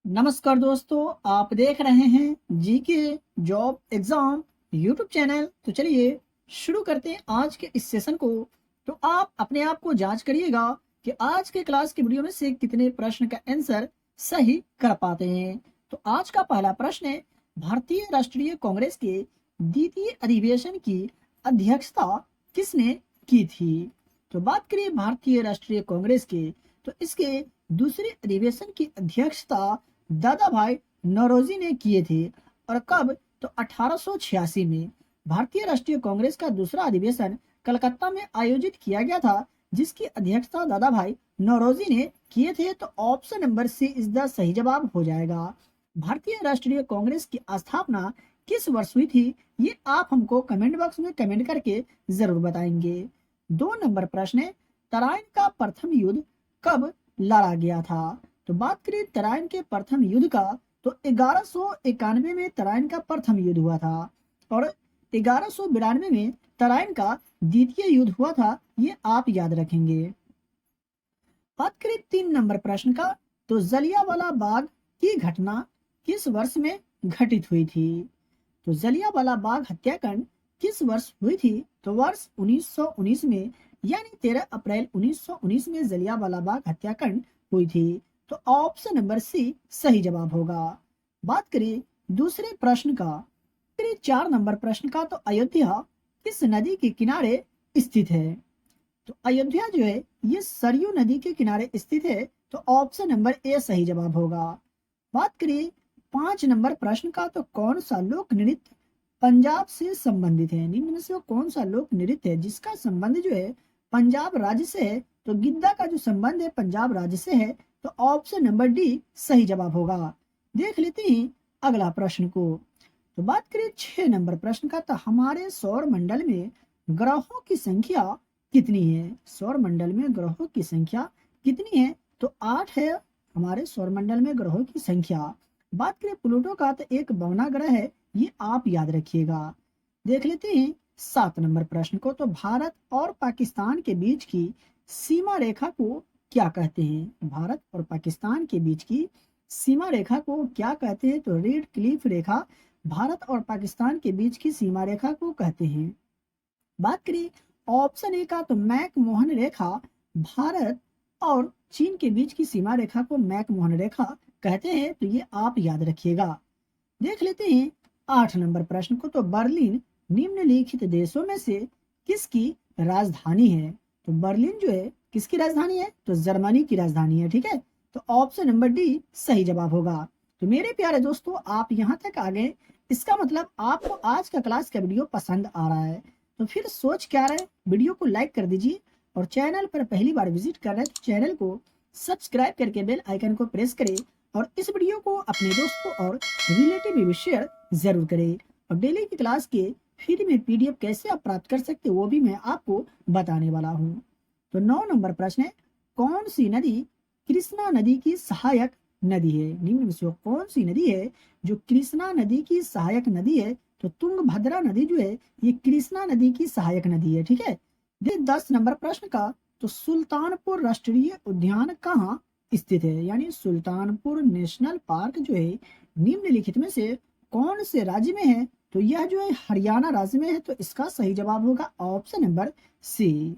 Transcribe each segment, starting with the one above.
नमस्कार दोस्तों, आप देख रहे हैं GK job exam YouTube channel. तो चलिए शुरू करते हैं आज के इस सेशन को। तो आप अपने आप को जांच करिएगा कि आज के क्लास के वीडियो में से कितने प्रश्न का आंसर सही कर पाते हैं। तो आज का पहला प्रश्न है, भारतीय राष्ट्रीय कांग्रेस के द्वितीय अधिवेशन की अध्यक्षता किसने की थी? तो बात करिए भारतीय राष्ट्रीय कांग्रेस के, तो इसके दूसरे अधिवेशन की अध्यक्षता दादा भाई नौरोजी ने किए थे। और कब? तो 1886 में भारतीय राष्ट्रीय कांग्रेस का दूसरा अधिवेशन कलकत्ता में आयोजित किया गया था, जिसकी अध्यक्षता दादा भाई नौरोजी ने किए थे। तो option number C is the सही जवाब हो जाएगा। भारतीय राष्ट्रीय कांग्रेस की स्थापना किस वर्ष हुई थी, ये आप हमको कमेंट बॉक्स में कमेंट करके जरूर बताएंगे। 2 नंबर प्रश्न है, तराइन का प्रथम युद्ध कब लड़ा गया था? तो बात करें तराइन के प्रथम युद्ध का, तो 1191 में तराइन का प्रथम युद्ध हुआ था और 1192 में तराइन का द्वितीय युद्ध हुआ था। ये आप याद रखेंगे। बात करें 3 नंबर प्रश्न का, तो जलियांवाला बाग की घटना किस वर्ष में घटित हुई थी? तो जलियांवाला बाग हत्याकांड किस वर्ष हुई थी? तो वर्ष 1919 में, यानी 13 अप्रैल 1919 में जलियांवाला बाग हत्याकांड हुई थी। तो ऑप्शन नंबर सी सही जवाब होगा। बात करें दूसरे प्रश्न का, फिर 4 नंबर प्रश्न का, तो अयोध्या किस नदी के किनारे स्थित है? तो अयोध्या जो है ये सरयू नदी के किनारे स्थित है। तो ऑप्शन नंबर ए सही जवाब होगा। बात करिए 5 नंबर प्रश्न का, तो कौन सा लोक नृत्य पंजाब से संबंधित है? निम्न में से कौन सा लोक नृत्य है जिसका संबंध जो है पंजाब राज्य से है? तो गिद्दा का जो संबंध है पंजाब राज्य से है। तो ऑप्शन नंबर डी सही जवाब होगा। देख लेते हैं अगला प्रश्न को। तो बात करें 6 नंबर प्रश्न का, तो हमारे सौर मंडल में ग्रहों की संख्या कितनी है? सौर मंडल में ग्रहों की संख्या कितनी है? तो 8 है हमारे सौर मंडल में ग्रहों की संख्या। बात करें प्लूटो का, तो एक बौना ग्रह है, ये आप याद रखिएगा। देख लेते हैं 7 नंबर प्रश्न को, तो भारत और पाकिस्तान के बीच की सीमा रेखा को क्या कहते हैं? भारत और पाकिस्तान के बीच की सीमा रेखा को क्या कहते हैं? तो रेड क्लिफ रेखा भारत और पाकिस्तान के बीच की सीमा रेखा को कहते हैं। बात करें ऑप्शन ए का, तो मैक-मोहन रेखा भारत और चीन के बीच की सीमा रेखा को मैक-मोहन रेखा कहते हैं। तो ये आप याद रखिएगा। देख लेते हैं 8 नंबर प्रश्न को, तो बर्लिन निम्नलिखित देशों में से किसकी राजधानी है? तो बर्लिन जो है किसकी राजधानी है? तो जर्मनी की राजधानी है। ठीक है, तो ऑप्शन नंबर डी सही जवाब होगा। तो मेरे प्यारे दोस्तों, आप यहाँ तक आ गए, इसका मतलब आपको आज का क्लास का वीडियो पसंद आ रहा है। तो फिर सोच क्या रहे, वीडियो को लाइक कर दीजिए और चैनल पर पहली बार विजिट कर रहे हैं तो चैनल को सब्सक्राइब करके बेल आइकन को प्रेस करें और इस वीडियो को अपने दोस्तों और रिलेटिव में भी शेयर जरूर करें। और डेली की क्लास के फ्री में पीडीएफ कैसे आप प्राप्त कर सकते वो भी मैं आपको बताने वाला हूँ। तो 9 नंबर प्रश्न है, कौन सी नदी कृष्णा नदी की सहायक नदी है? निम्न में से कौन सी नदी है जो कृष्णा नदी की सहायक नदी है? तो तुंगभद्रा नदी जो है ये कृष्णा नदी की सहायक नदी है। ठीक है। 10 नंबर प्रश्न का, तो सुल्तानपुर राष्ट्रीय उद्यान कहाँ स्थित है? यानी सुल्तानपुर नेशनल पार्क जो है निम्नलिखित में से कौन से राज्य में है? तो यह जो है हरियाणा राज्य में है। तो इसका सही जवाब होगा ऑप्शन नंबर सी।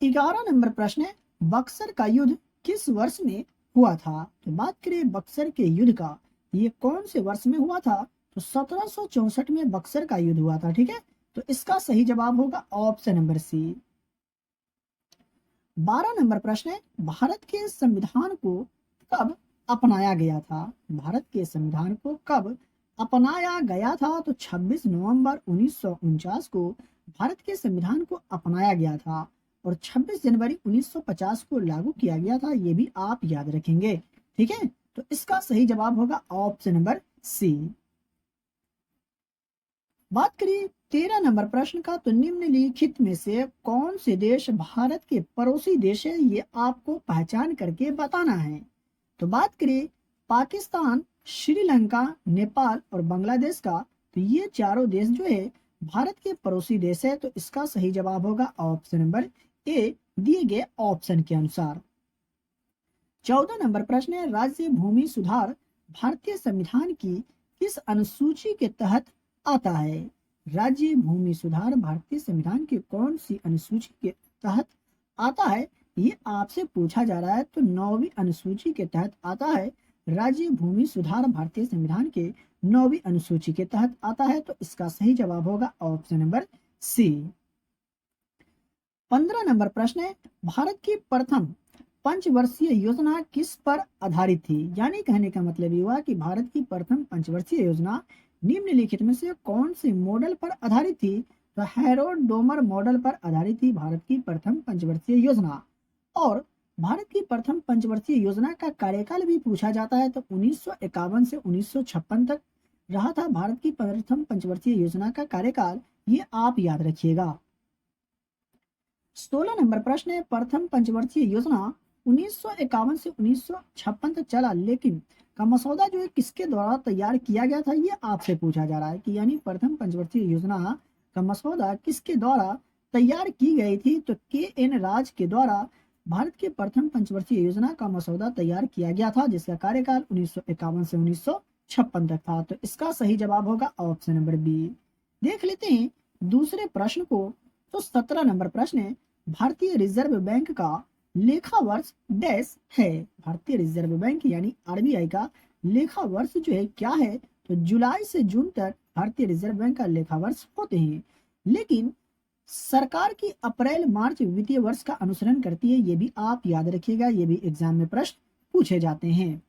11 नंबर प्रश्न है, बक्सर का युद्ध किस वर्ष में हुआ था? तो बात करें बक्सर के युद्ध का, ये कौन से वर्ष में हुआ था? तो 1764 में बक्सर का युद्ध हुआ था। ठीक है, तो इसका सही जवाब होगा ऑप्शन नंबर सी। 12 नंबर प्रश्न है, भारत के संविधान को कब अपनाया गया था? भारत के संविधान को कब अपनाया गया था? तो 26 नवंबर 1949 को भारत के संविधान को अपनाया गया था और 26 जनवरी 1950 को लागू किया गया था। ये भी आप याद रखेंगे। ठीक है, तो इसका सही जवाब होगा ऑप्शन नंबर सी। बात करिए 13 नंबर प्रश्न का, तो निम्नलिखित में से कौन से देश भारत के पड़ोसी देश है? ये आपको पहचान करके बताना है। तो बात करिए पाकिस्तान, श्रीलंका, नेपाल और बांग्लादेश का, तो ये चारों देश जो है भारत के पड़ोसी देश है। तो इसका सही जवाब होगा ऑप्शन नंबर ए दिए गए ऑप्शन के अनुसार। 14 नंबर प्रश्न है, राज्य भूमि सुधार भारतीय संविधान की किस अनुसूची के तहत आता है? राज्य भूमि सुधार भारतीय संविधान की कौन सी अनुसूची के तहत आता है, ये आपसे पूछा जा रहा है। तो 9वीं अनुसूची के तहत आता है। राज्य भूमि सुधार भारतीय संविधान के 9वीं अनुसूची के तहत आता है। तो इसका सही जवाब होगा ऑप्शन नंबर सी। 15 नंबर प्रश्न है, भारत की प्रथम पंचवर्षीय योजना किस पर आधारित थी? यानी कहने का मतलब ये हुआ कि भारत की प्रथम पंचवर्षीय योजना निम्नलिखित में से कौन से मॉडल पर आधारित थी? तो हैरोल्ड डोमर मॉडल पर आधारित थी भारत की प्रथम पंचवर्षीय योजना। और भारत की प्रथम पंचवर्षीय योजना का कार्यकाल भी पूछा जाता है। तो 1951 से 1956 तक रहा था भारत की प्रथम पंचवर्षीय योजना का कार्यकाल, ये आप याद रखिएगा। 16 नंबर प्रश्न है, प्रथम पंचवर्षीय योजना 1951 से 1956 तक चला, लेकिन का मसौदा जो है किसके द्वारा तैयार किया गया था, ये आपसे पूछा जा रहा है कि यानी प्रथम पंचवर्षीय योजना का मसौदा किसके द्वारा तैयार की गई थी? तो के.एन. राज के द्वारा भारत के प्रथम पंचवर्षीय योजना का मसौदा तैयार किया गया था, जिसका कार्यकाल 1951 से 1956 तक था। तो इसका सही जवाब होगा ऑप्शन नंबर बी। देख लेते हैं दूसरे प्रश्न को। तो 17 नंबर प्रश्न है, भारतीय रिजर्व बैंक का लेखा वर्ष डैश है? भारतीय रिजर्व बैंक यानी आरबीआई का लेखा वर्ष जो है क्या है? तो जुलाई से जून तक भारतीय रिजर्व बैंक का लेखा वर्ष होते हैं, लेकिन सरकार की अप्रैल मार्च वित्तीय वर्ष का अनुसरण करती है। ये भी आप याद रखिएगा, ये भी एग्जाम में प्रश्न पूछे जाते हैं।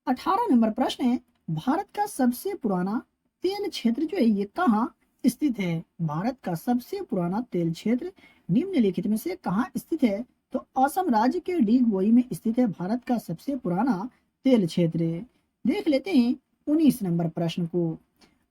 18 नंबर प्रश्न है, भारत का सबसे पुराना तेल क्षेत्र जो है ये कहाँ स्थित है? भारत का सबसे पुराना तेल क्षेत्र निम्नलिखित में से कहाँ स्थित है? तो असम राज्य के डिगबोई में स्थित है भारत का सबसे पुराना तेल क्षेत्र। देख लेते हैं 19 नंबर प्रश्न को।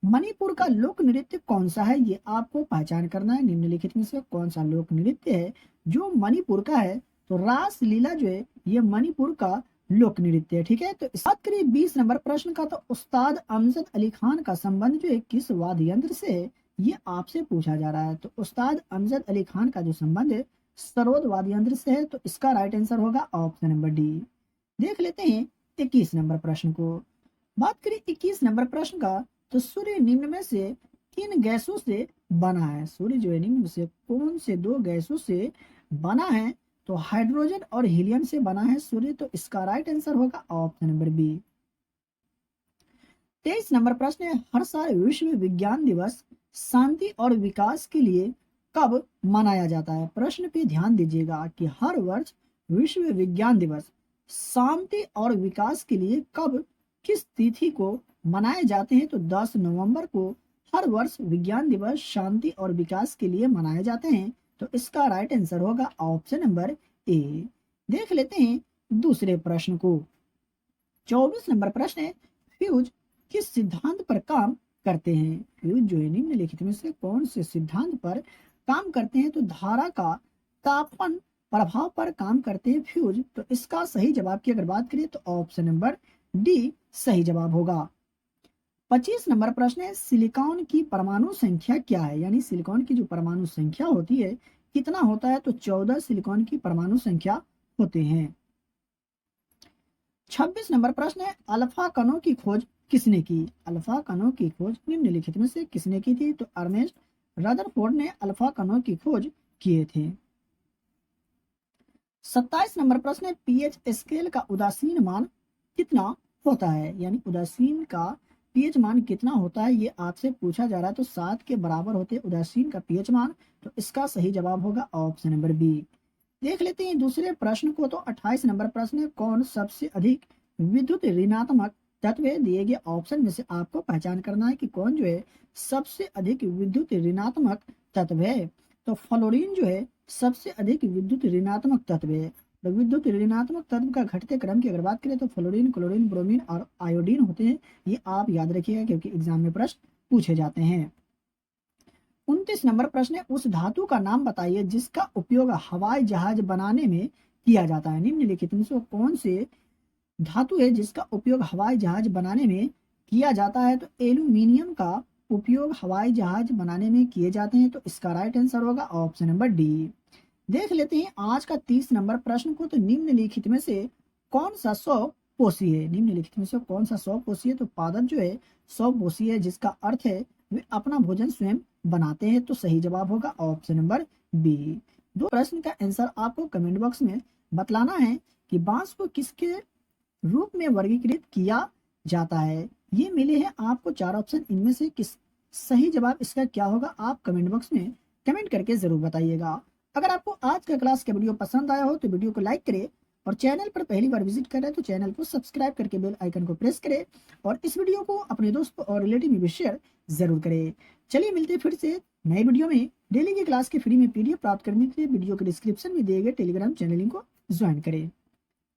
मणिपुर का लोक नृत्य कौन सा है? ये आपको पहचान करना है। निम्नलिखित में से कौन सा लोक नृत्य है जो मणिपुर का है? तो रास लीला जो है ये मणिपुर का लोक नृत्य है। ठीक है, तो बात करिए 20 नंबर प्रश्न का। तो उस्ताद अमजद अली खान का संबंध जो है किस वाद्य यंत्र से है, ये आपसे पूछा जा रहा है। तो उस्ताद अमजद अली खान का जो संबंध है सरोद वाद्य यंत्र से है। तो इसका राइट आंसर होगा ऑप्शन नंबर डी। देख लेते हैं 21 नंबर प्रश्न को। बात करें 21 नंबर प्रश्न का। तो सूर्य निम्न में से किन गैसों से बना है? सूर्य जो है निम्न में से कौन से दो गैसों से बना है? तो हाइड्रोजन और हीलियम से बना है सूर्य। तो इसका राइट आंसर होगा ऑप्शन नंबर बी। 23 नंबर प्रश्न है, हर साल विश्व विज्ञान दिवस शांति और विकास के लिए कब मनाया जाता है? प्रश्न पे ध्यान दीजिएगा कि हर वर्ष विश्व विज्ञान दिवस शांति और विकास के लिए कब किस तिथि को मनाए जाते हैं? तो 10 नवंबर को हर वर्ष विज्ञान दिवस शांति और विकास के लिए मनाए जाते हैं। तो इसका राइट आंसर होगा ऑप्शन नंबर ए। देख लेते हैं दूसरे प्रश्न को। 24 नंबर प्रश्न है, फ्यूज किस सिद्धांत पर काम करते हैं? फ्यूज जो है निम्नलिखित में से कौन से सिद्धांत पर काम करते हैं? तो धारा का तापमान प्रभाव पर काम करते हैं फ्यूज। तो इसका सही जवाब की अगर बात करें तो ऑप्शन नंबर डी सही जवाब होगा। 25 नंबर प्रश्न है, सिलिकॉन की परमाणु संख्या क्या है? यानी सिलिकॉन की जो परमाणु संख्या होती है कितना होता है? तो 14 सिलिकॉन की परमाणु संख्या होते हैं। 26 नंबर प्रश्न है, अल्फा कणों की खोज किसने की? अल्फा कणों की खोज निम्नलिखित में से किसने की थी? तो अर्नेस्ट रदरफोर्ड ने अल्फा कणों की खोज किए थे। 27 नंबर प्रश्न है, पीएच स्केल का उदासीन मान कितना होता है? यानी उदासीन का पीएच मान कितना होता है, ये आपसे पूछा जा रहा है। तो 7 के बराबर होते हैं उदासीन का पीएच मान। तो इसका सही जवाब होगा ऑप्शन नंबर बी। देख लेते हैं दूसरे प्रश्न को। तो 28 नंबर प्रश्न है, कौन सबसे अधिक विद्युत ऋणात्मक तत्व है? दिए गए ऑप्शन में से आपको पहचान करना है कि कौन जो है सबसे अधिक विद्युत ऋणात्मक तत्व है। तो फ्लोरीन जो है सबसे अधिक विद्युत ऋणात्मक तत्व है। तो विद्युत ऋणात्मक तत्व का घटते क्रम की अगर बात करें तो फ्लोरीन, क्लोरीन, ब्रोमीन और आयोडीन होते हैं। ये आप याद रखिएगा क्योंकि एग्जाम में प्रश्न पूछे जाते हैं। 29 नंबर प्रश्न है, उस धातु का नाम बताइए जिसका उपयोग हवाई जहाज बनाने में किया जाता है। निम्नलिखित में से कौन से धातु है जिसका उपयोग हवाई जहाज बनाने में किया जाता है? तो एल्यूमिनियम का उपयोग हवाई जहाज बनाने में किए जाते हैं। तो इसका राइट आंसर होगा ऑप्शन नंबर डी। देख लेते हैं आज का 30 नंबर प्रश्न को। तो निम्नलिखित में से कौन सा सौ पोषी है? निम्नलिखित में से कौन सा सौ पोषी है? तो पादप जो है सौ पोषी है, जिसका अर्थ है वे अपना भोजन स्वयं बनाते हैं। तो सही जवाब होगा ऑप्शन नंबर बी। दो प्रश्न का आंसर आपको कमेंट बॉक्स में बतलाना है कि बांस को किसके रूप में वर्गीकृत किया जाता है। ये मिले हैं आपको चार ऑप्शन, इनमें से किस सही जवाब इसका क्या होगा आप कमेंट बॉक्स में कमेंट करके जरूर बताइएगा। अगर आपको आज का क्लास का वीडियो पसंद आया हो तो वीडियो को लाइक करें, और चैनल पर पहली बार विजिट कर रहे हैं तो चैनल को सब्सक्राइब करके बेल आइकन को प्रेस करें, और इस वीडियो को अपने दोस्तों और रिलेटिव में भी शेयर जरूर करें। चलिए मिलते हैं फिर से नए वीडियो में। डेली की क्लास के फ्री में पीडीएफ प्राप्त करने के लिए वीडियो के डिस्क्रिप्शन में दिए गए टेलीग्राम चैनल लिंक को ज्वाइन करें।